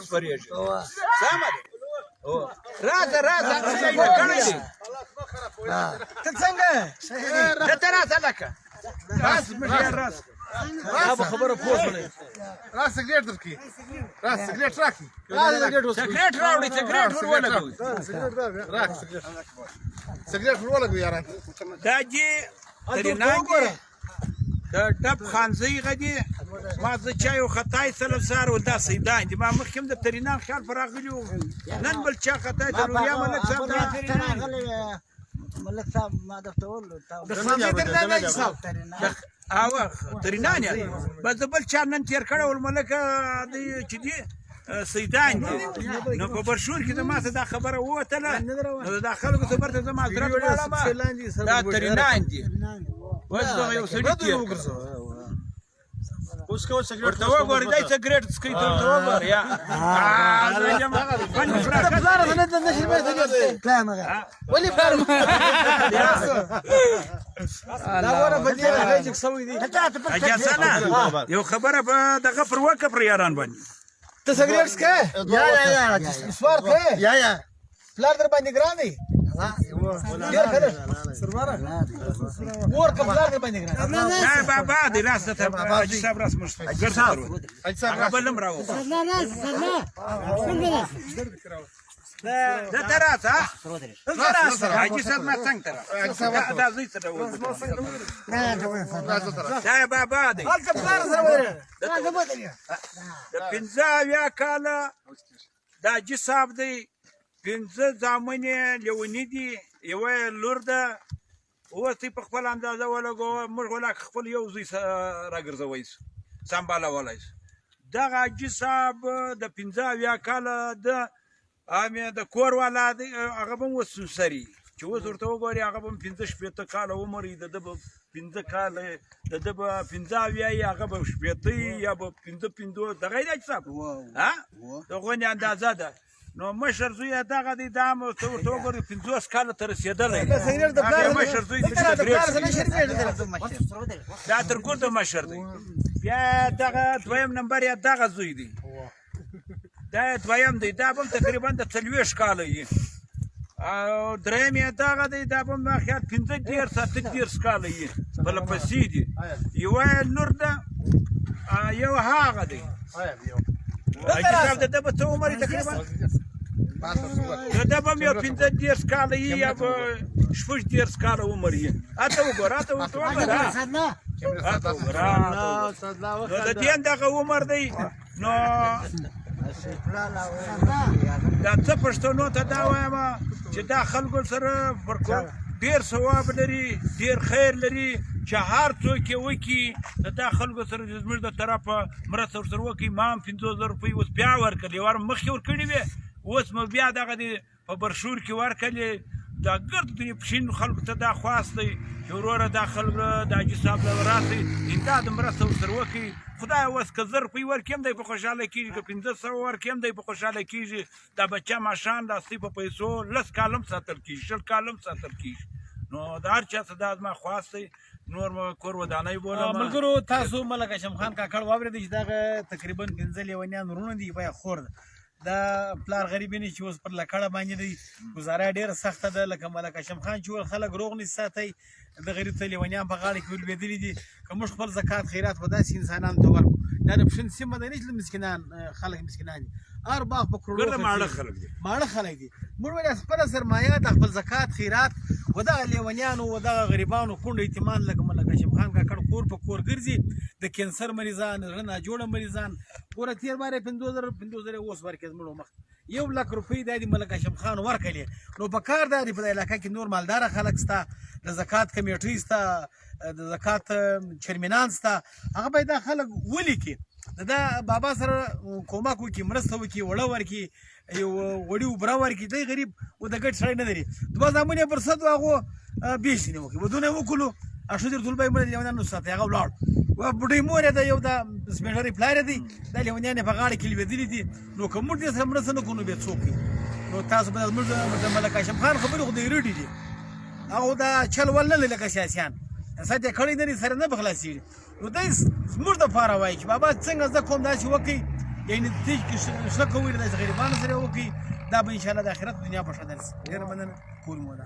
وسپریږي سمه ده راځه ته څنګه ته راځه لکه راس خبره پوښتنه راس سګریټ درکې راس سګریټ راکې سګریټ راوړي سګریټ ورولګوي سګریټ ورولګوي یاران دا جی ترینانګي د ټپ خانزي غدي ما زه چا یو خطای سره سار و دا سیدان دي ما مخکم د ترینان خیال فراغلیو نن بل چا خطای ته لوریا ملک صاحب ملک صاحب ما درته ول د خانزي ترینان صاحب او ترینان بس بل چا نن تیر کړه ول ملک دی چې دی سیدان دي نو په برشور کې د ماته دا خبره وته نه دا خلکو ته برته زما درته دا ترینان دي بس دا یو سړی دی اوس کو سګریټ ته وګورئ دای سګریټ سکي ته وګورئ یا ولې فارم دا وره بدلی راځي څوې دي اجازه یو خبره په دغه پر وکه پر یاران باندې ته سګریټ سکه یا سوار ته یا پلار در باندې ګران دی ډیر خدای سرماره ور کبلار در باندې ګران نه بابا دې راس ته حاجی صاحب راس مشت ګر صاحب حاجی صاحب بلم راو دا تراس ها حاجی صاحب ما څنګه تر دا زوی څه ډول دا بابا دې حال کبلار سره وره د 15 کاله دا حاجی صاحب دی 15 زامنې لیونی دي یوه لور ده اوس یې په خپل اندازه ولګو موږ ولا خپل یو زوی راګرځوی سو سمبالولی سو دغه حاجي صاحب د 15 کاله د کور والا دی هغه به هم اوس سري چې اوس ورته وګورې هغه به هم 15 کاله عمر یي د ده به 15 کاله د ده به 15 یي هغه به 15 یا به 15 دغه دی حاجي صاحب د غونې اندازه ده نو مشر زوی دغه دی دا مو ته ورته وګورې 50 کاله ته رسېدلی مشر زوی دا تر ګرده مشر دی بیا دغه دویم نمبر یې دغه زوی دی دا دویم دی دا به هم تقریبا د 40 کاله یي او دریم یې دغه دی دا به هم خیال 15 کاله یي بله پسې دي یوه لور ده یو هغه دی حاجي صاحب د ده به څه عمر تقریبا د ده به هم یو 15 کاله یي یا به 16 کاله عمر یي اته وګوره نو د دې دغه عمر دی نو دا څه پښتنو ته دا وایم چې دا خلکو سره ډېر ثواب لري ډېر خیر لري چې هر څوک یې وکړي دا خلکو سره زموږ د طرفه مرسته ورسره وکړي ما هم 50,000 روپۍ اوس بیا ورکړلې وار مخکې ورکړې وې اوس مو بیا دغه دی په برشور کې ورکړلې دا ګرد دنیا پښین خلکو ته دا خواست دی چې وروره دا خلک د حاجي صاحب له راسئ امداد مرسته ورسره وکړي خدای اوس که 1000 روپۍ ورکړي هم دی په خوشحاله کېږي که 1500 ورکړي هم دی په خوشحاله کېږي دا بچه ماشان د اصلي په پیسو 10 کاله هم ساتل کېږي 20 کاله هم ساتل کېږي نو د هر چا څه دا زما خواست دی نور مو کور ودانۍ بولم ملګرو تاسو ملک هاشم خان کاکړ واورېدئ چې دغه تقریبا 15 لیونیان وروڼه دي بیا خور ده دا پلار غریب نه چې اوس پر لکړه باندې دی گزاره ډیره سخته ده لکه ملک هاشم خان چې ول خلک روغ نه ساتي د غریب ته لیونیان په غاړه کې ولوېدلي دي که موږ خپل زکات خیرات په داسې انسانانو ته ورکړو دا د پښین سیمه ده نه چې مسکینان خلک مسکینان دي هر باغ په کروڑو ماړه خلک دي موږ ولې خپل سرمایه د خپل زکات خیرات و دغه لیونیانو و دغه غریبانو کونډه اعتماد لکه ملک هاشم خان کاکړ کور په کور ګرځي د کینسر مریضان زړه ناجوړه مریضان ګوره تېر باره 50,000 اوس ورکړې زموږ مخ 1 لک روپۍ دا د ملک هاشم خان ورکړلې نو په کار دا دی په علاقه کې نور مالداره خلک شته د زکات کمیټۍ شته د زکات چیرمنان شته هغه باید دا خلک ولیکي دا بابا سره کومک وکړي مرسته وکړي وړه ورکړي یو وړي اوبره ورکړي دی غریب و د ګډ سړی نه لري دوه زامن یې پر سد هغو بیشتنې وکړي ودونه یې وکړلو اشودر طلبه یې مړه لیونیانو ساتي هغه ولاړ و بوډۍ مور یې د یو د سپېژلري پلار یې دی دا لیونیان یې په غاړه کې لوېدلي دي نو که موږ دې سره مرسته نه کړو نو بیا څوک کوي نو تاسو به زموږ د ملک هاشم خان خبرې خو د رډې دي هغه دا چل ول نه لري لکه سیاسیان ساده کړی نه سره نه بخلاصېږي نو دی زموږ دپاره وایي چې بابا څنګه زده کوم داسې وکړئ یعنې ته چې څه کوئ داسې غریبانو سره وکړي دا به انشاءالله د آخرت دنیا په ښه درسي ډېره مننه کور مو ده